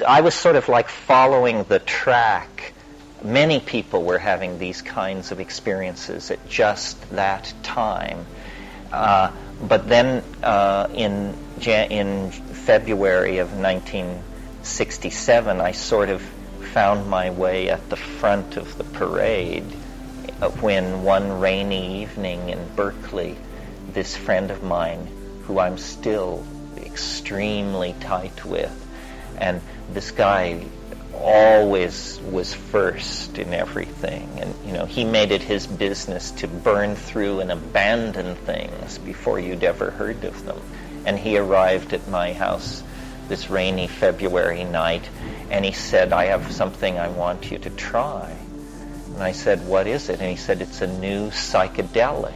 I was sort of like following the track. Many people were having these kinds of experiences at just that time. But then in February of 1967, I sort of found my way at the front of the parade when one rainy evening in Berkeley, this friend of mine, who I'm still extremely tight with, and this guy always was first in everything, and he made it his business to burn through and abandon things before you'd ever heard of them. And he arrived at my house this rainy February night, and he said, "I have something I want you to try." And I said, "What is it?" And he said, "It's a new psychedelic."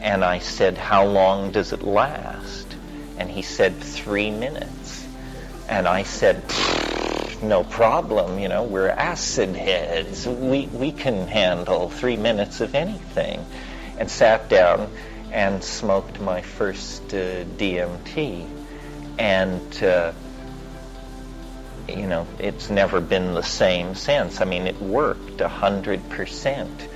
And I said, "How long does it last?" And he said, 3 minutes. And I said, "No problem, we're acid heads. We can handle 3 minutes of anything." And sat down and smoked my first DMT. And, it's never been the same since. I mean, it worked 100%.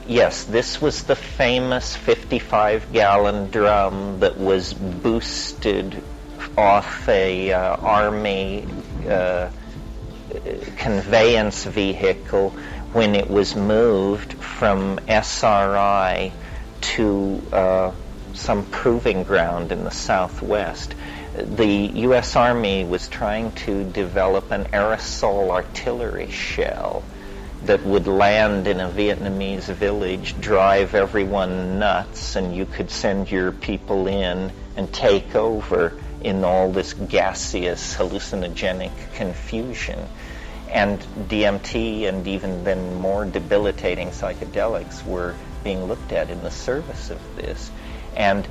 Yes, this was the famous 55-gallon drum that was boosted off a Army conveyance vehicle when it was moved from SRI to some proving ground in the Southwest. The U.S. Army was trying to develop an aerosol artillery shell that would land in a Vietnamese village, drive everyone nuts, and you could send your people in and take over in all this gaseous, hallucinogenic confusion. And DMT and even then more debilitating psychedelics were being looked at in the service of this. And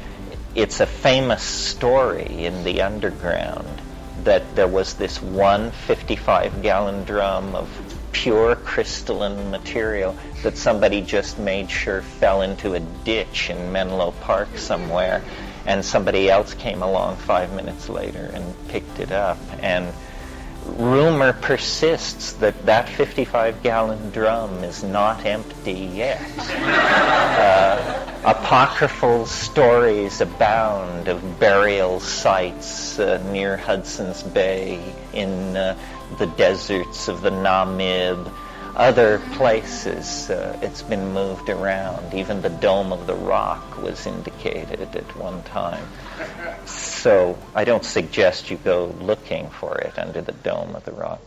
it's a famous story in the underground that there was this one 55-gallon drum of pure crystalline material that somebody just made sure fell into a ditch in Menlo Park somewhere, and somebody else came along 5 minutes later and picked it up. And rumor persists that that 55-gallon drum is not empty yet. Apocryphal stories abound of burial sites near Hudson's Bay, in the deserts of the Namib, other places. It's been moved around. Even the Dome of the Rock was indicated at one time. So I don't suggest you go looking for it under the Dome of the Rock.